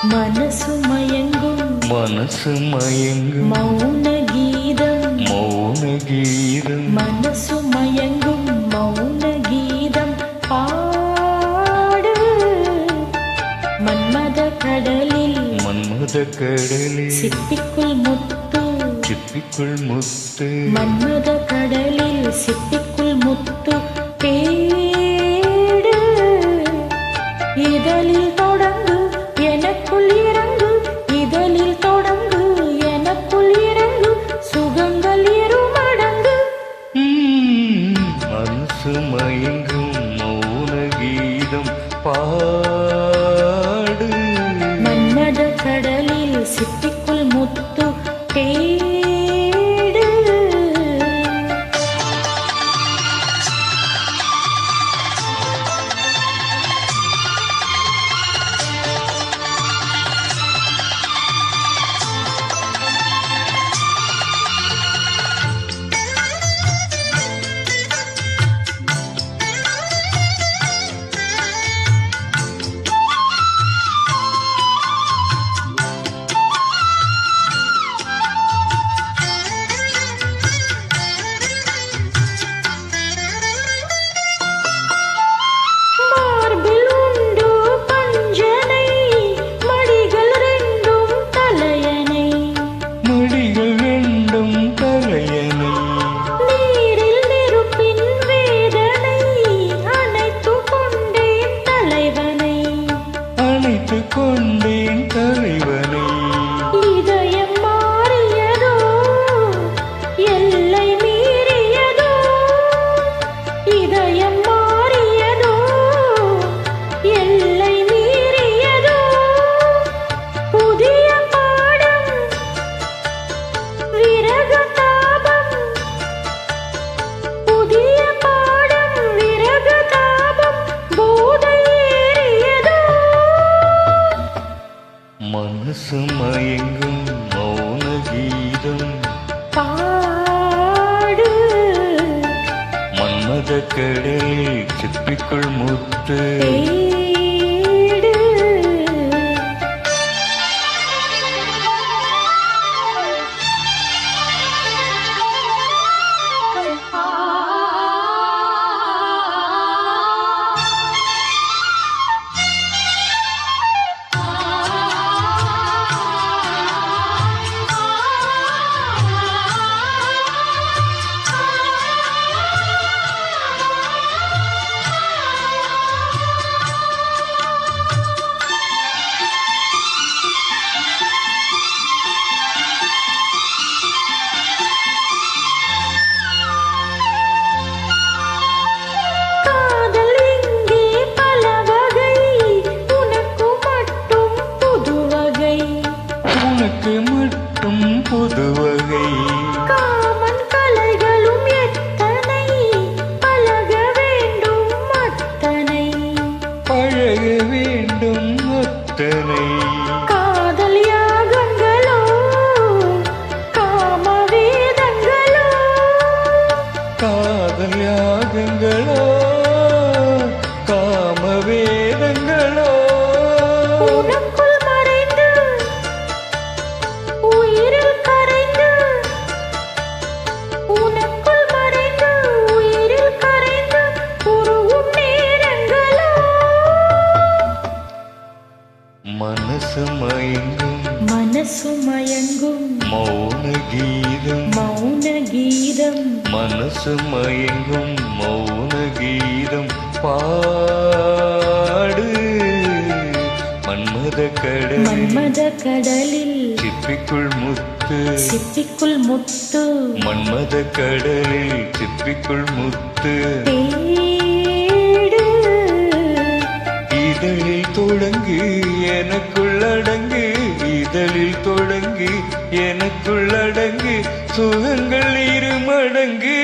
மனசு மயங்கும் மௌன கீதம் மனசு மயங்கும் மௌன கீதம் பாடு மன்மத கடலில் சிப்பிக்குள் முத்து மன்மத கடலில் சிப்பிக்குள் முத்து தேடு இதழில் தொடங்கு எனக்குள் இறங்கு இதழில் தொடங்கு எனக்குள் இறங்கு சுகங்கள் இருமடங்கு மனசு மயங்கும் மௌன கீதம் பாடு மன்மத கடலில் சிப்பிக்குள் முத்து தேடு கொண்டேன் தலைவனை இதயம் மாறியதோ எல்லை மீறியதோ இதயம் மாறியதோ எல்லை மீறியதோ புதிய பாடம் விரக தாபம் புதிய பாடம் விரக தாபம் போதை ஏறியதோ மனசு மயங்கும் மௌன கீதம் பாடு மன்மத கடலில் சிப்பிக்குள் முத்து மட்டும் புதுவகை காமன் கலைகளும் எத்தனை பழக வேண்டும் அத்தனை பழக வேண்டும் அத்தனை காதல் யாகங்களோ காம வேதங்களோ காதல் யாகங்களோ காம வேதங்களோ உனக்குள் மறைந்து உயிரில் கரைந்து உனக்குள் மறைந்து உயிரில் கரைந்து உருவும் நேரங்களோ மனசு மயங்கும் மௌன கீதம் மனசு மயங்கும் மௌன கீதம் பாடு மன்மத கடலில் சிப்பிக்குள் முத்து மன்மத கடலில் சிப்பிக்குள் முத்து தேடு இதழில் தொடங்கு எனக்குள்ளடங்கு இதழில் தொடங்கு எனக்குள்ளடங்கு சுகங்கள் இருமடங்கு